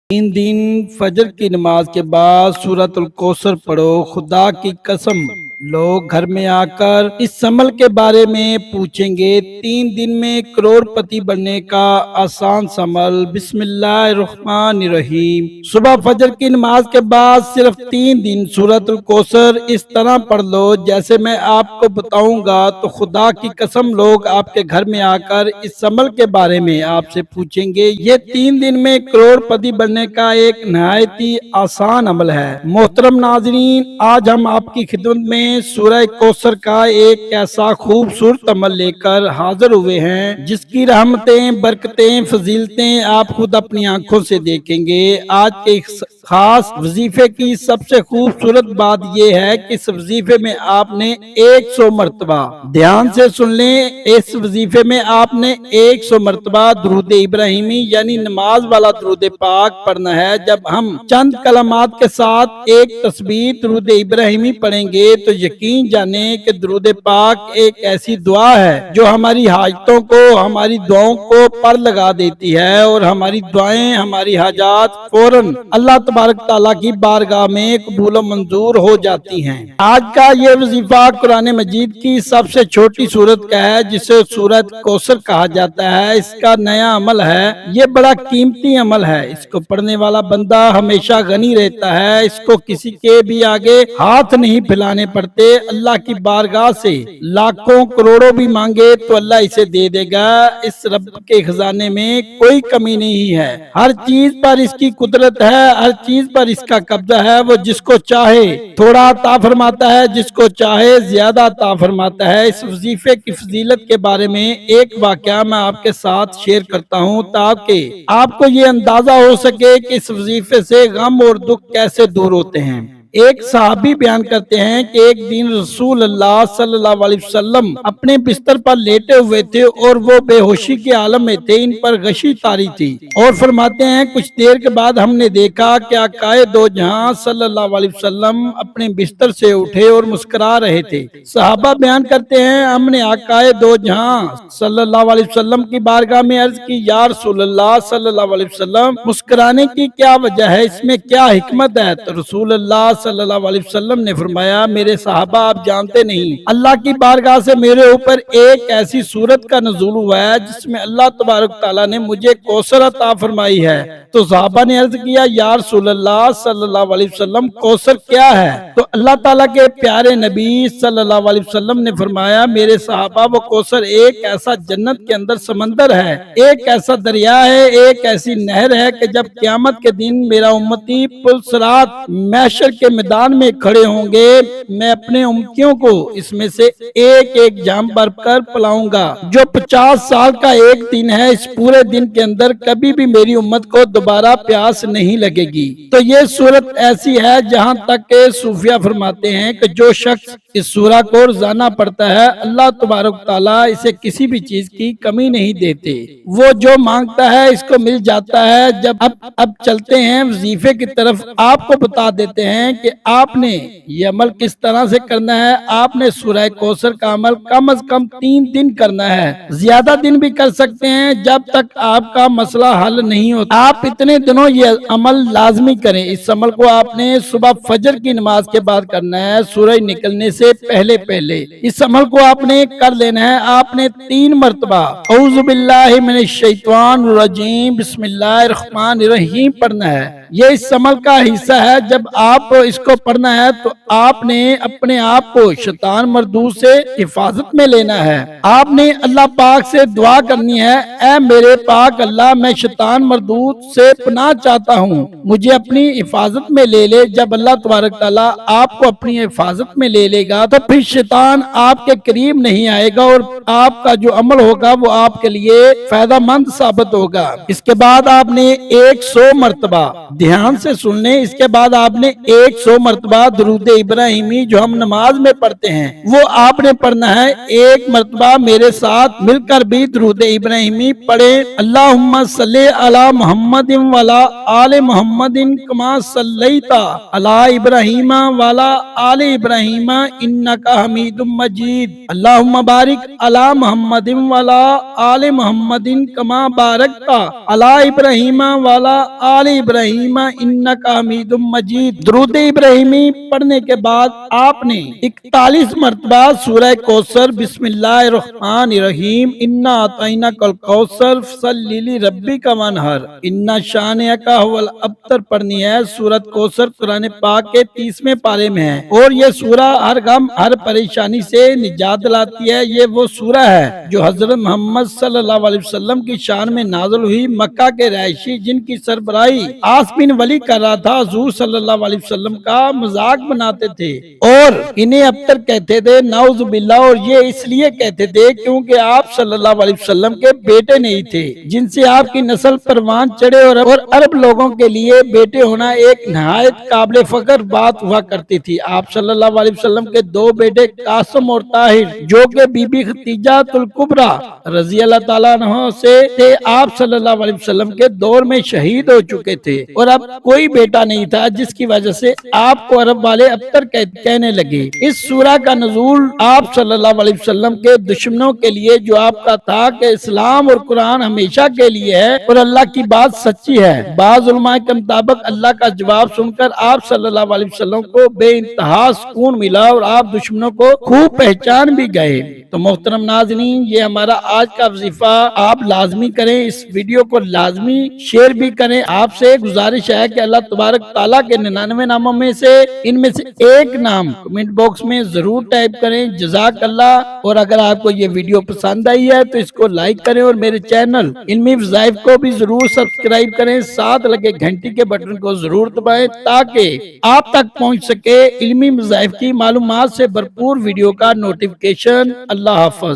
3 दिन फजर की नमाज के बाद सूरत अल-कौसर पढ़ो। खुदा की कसम लोग घर में आकर इस अमल के बारे में पूछेंगे। 3 दिन में करोड़पति बनने का आसान अमल। बिस्मिल्लाहिर्रहमानिर्रहीम। सुबह फजर की नमाज के बाद सिर्फ 3 दिन सूरत अल-कौसर इस तरह पढ़ लो जैसे मैं आपको बताऊंगा, तो खुदा की कसम लोग आपके घर में आकर इस अमल के बारे में आपसे पूछेंगे। ये 3 दिन में करोड़पति बनने का एक नहायत ही आसान अमल है। मोहतरम नाज़रीन, आज हम आपकी खिदमत में सूरह कौसर का एक ऐसा खूबसूरत अमल लेकर हाजिर हुए हैं जिसकी रहमतें, बरकतें, फजीलतें आप खुद अपनी आंखों से देखेंगे। आज के खास वजीफे की सबसे खूबसूरत बात यह है कि इस वजीफे में आपने 100 मरतबा, ध्यान से सुन लें, इस वजीफे में आपने 100 मरतबा दुरूद इब्राहिमी यानी नमाज वाला दुरूद पाक पढ़ना है। जब हम चंद कलमात के साथ एक तस्बीह दुरूद इब्राहिमी पढ़ेंगे तो यकीन जाने कि दुरूद पाक एक ऐसी दुआ है जो हमारी हाजतों को, हमारी दुआओं को पर लगा देती है और हमारी दुआएं, हमारी हाजात फौरन अल्लाह तबारक ताला की बारगाह में कबूल मंजूर हो जाती हैं। आज का ये वजीफा कुरान मजीद की सबसे छोटी सूरत का है जिसे सूरत कौसर कहा जाता है। इसका नया अमल है, ये बड़ा कीमती अमल है। इसको पढ़ने वाला बंदा हमेशा गनी रहता है। इसको किसी के भी आगे हाथ नहीं फैलाने पड़ते। अल्लाह की बारगाह से लाखों करोड़ों भी मांगे तो अल्लाह इसे दे देगा। इस रब के खजाने में कोई कमी नहीं है। हर चीज पर इसकी कुदरत है, हर चीज पर इसका कब्जा है। वो जिसको चाहे थोड़ा अता फरमाता है, जिसको चाहे ज्यादा अता फरमाता है। इस वजीफे की फजीलत के बारे में एक वाकया मैं आपके साथ शेयर करता हूँ ताकि आपको ये अंदाजा हो सके कि इस वजीफे से गम और दुख कैसे दूर होते हैं। एक सहाबी बयान करते हैं कि एक दिन रसूल अल्लाह सल्लल्लाहु अलैहि वसल्लम अपने बिस्तर पर लेटे हुए थे और वो बेहोशी के आलम में थे। इन पर गशी तारी थी और फरमाते हैं कुछ देर के बाद हमने देखा कि आकाए दो जहां सल्लल्लाहु अलैहि वसल्लम अपने बिस्तर से उठे और मुस्कुरा रहे थे। सहाबा बयान करते हैं हमने आकाए दो जहां सल्लल्लाहु अलैहि वसल्लम की बारगाह में अर्ज की, या रसूल अल्लाह सल्लल्लाहु अलैहि वसल्लम मुस्कुराने की क्या वजह है, इसमें क्या हिकमत है? तो रसूल अल्लाह सल्लल्लाहु अलैहि वसल्लम ने फरमाया, मेरे सहाबा आप जानते नहीं, अल्लाह की बारगाह से मेरे ऊपर एक ऐसी सूरत का नुज़ूल हुआ है जिसमें अल्लाह तबारक ताला ने मुझे कौसर अता फरमाई है। तो सहाबा ने अर्ज किया, या रसूल अल्लाह सल्लल्लाहु अलैहि वसल्लम कौसर क्या है? तो अल्लाह ताला के प्यारे नबी सल्लल्लाहु अलैहि वसल्लम ने फरमाया, मेरे सहाबा वो कौसर एक ऐसा जन्नत के अंदर समंदर है, एक ऐसा दरिया है, एक ऐसी नहर है कि जब क़यामत के दिन मेरा उम्मती पुल सिरात महशर के मैदान में खड़े होंगे, मैं अपने उम्मतियों को इसमें से एक एक जाम भर कर पिलाऊंगा। जो 50 साल का एक दिन है, इस पूरे दिन के अंदर कभी भी मेरी उम्मत को दोबारा प्यास नहीं लगेगी। तो ये सूरत ऐसी है जहां तक के सूफिया फरमाते हैं कि जो शख्स इस सूरा को रोजाना पढ़ता है, अल्लाह तबारक ताला इसे किसी भी चीज की कमी नहीं देते। वो जो मांगता है इसको मिल जाता है। जब अब चलते हैं वजीफे की तरफ। आपको बता देते हैं कि आपने ये अमल किस तरह से करना है। आपने सूरह कौसर का अमल कम से कम 3 दिन करना है, ज्यादा दिन भी कर सकते हैं जब तक आपका मसला हल नहीं होता। आप इतने दिनों ये अमल लाजमी करें। इस अमल को आपने सुबह फजर की नमाज के बाद करना है, सूरज निकलने से पहले पहले इस अमल को आपने कर लेना है। आपने 3 मरतबा औज़ु बिल्लाहि मिनश शैतानिर रजीम बिस्मिल्लाहिर्रहमानिर्रहीम पढ़ना है। ये इस अमल का हिस्सा है। जब आप इसको पढ़ना है तो आपने अपने आप को शैतान मरदूद से हिफाजत में लेना है। आपने अल्लाह पाक से दुआ करनी है, ऐ मेरे पाक अल्लाह, मैं शैतान मरदूद से पनाह चाहता हूँ, मुझे अपनी हिफाजत में ले ले। जब अल्लाह तबारक ताला आपको अपनी हिफाजत में ले लेगा तो फिर शैतान आपके करीब नहीं आएगा और आपका जो अमल होगा वो आपके लिए फायदा मंद साबित होगा। इसके बाद आपने 100 मरतबा, ध्यान से सुन लें। इसके बाद आपने 100 मरतबा दुरूद इब्राहिमी जो हम नमाज में पढ़ते हैं वो आपने पढ़ना है। एक मरतबा मेरे साथ मिलकर भी दुरूद इब्राहिमी पढ़े। अल्लाहुम्मा सल्ली अला मुहम्मदिन वाला आले मुहम्मदिन कमा सल्लैता अला इब्राहिम वाला आले इब्राहिम इन्नका हमीदुम मजीद। अल्लाहुम्मा बारिक अला मुहम्मदिन वाला आले मुहम्मदिन कमा बारकता अला इब्राहिम वाला आले इब्राहिम इन्नका हमीदुम मजीद। दुरूद इब्राहिमी पढ़ने के बाद आपने 41 मरतबा सूरह कौसर बिस्मिल्लाहिर्रहमानिर्रहीम इन्ना अतैना कल कौसर फसल्लि लिरब्बिका वनहर इन्ना शानिअका हुवल अब्तर पढ़नी है। सूरत कौसर कुरान पाक के 30वें पारे में है और ये सूरा हर गम हर परेशानी से निजात दिलाती है। ये वो सूरा है जो हजरत मोहम्मद सल्लल्लाहु अलैहि वसल्लम की शान में नाज़िल हुई। मक्का के रहायशी जिनकी सरबराही आस बिन वली कर रहा था, हुजूर सल्लल्लाहु अलैहि वसल्लम का मजाक बनाते थे और इन्हें अब्तर कहते थे, नाउज़ु बिल्लाह। और ये इसलिए कहते थे क्योंकि आप सल्लल्लाहु अलैहि वसल्लम के बेटे नहीं थे जिनसे आपकी नस्ल परवान चढ़े और अरब लोगों के लिए बेटे होना एक नहायत काबिल फख्र बात हुआ करती थी। आप सल्लल्लाहु अलैहि वसल्लम के दो बेटे कासिम और ताहिर जो कि बीबी खतीजातुल कुबरा रजी अल्लाह ताला अन्हा से थे, आप सल्लल्लाहु अलैहि वसल्लम के दौर में शहीद हो चुके थे और अब कोई बेटा नहीं था, जिसकी वजह से आपको अरब वाले अब्तर कहने लगे। इस सूरा का नज़ूल आप सल्लल्लाहु अलैहि वसल्लम के दुश्मनों के लिए जो आपका था कि इस्लाम और कुरान हमेशा के लिए है और अल्लाह की बात सच्ची है। बाज़ उलमा के मुताबिक अल्लाह का जवाब सुनकर आप सल्लल्लाहु अलैहि वसल्लम को बेइंतहा सुकून मिला और आप दुश्मनों को खूब पहचान भी गए। तो मोहतरम नाज़रीन, ये हमारा आज का वजीफा आप लाजमी करें, इस वीडियो को लाजमी शेयर भी करें। आपसे गुजारिश है कि अल्लाह तबारक ताला के 99 नामों में से इनमें से एक नाम कमेंट बॉक्स में जरूर टाइप करें, जज़ाक अल्लाह। और अगर आपको ये वीडियो पसंद आई है तो इसको लाइक करें और मेरे चैनल इल्मी वज़ाइफ को भी जरूर सब्सक्राइब करें, साथ लगे घंटी के बटन को जरूर दबाएं ताकि आप तक पहुंच सके इल्मी वज़ाइफ की मालूमात से भरपूर वीडियो का नोटिफिकेशन। अल्लाह हाफ़िज़।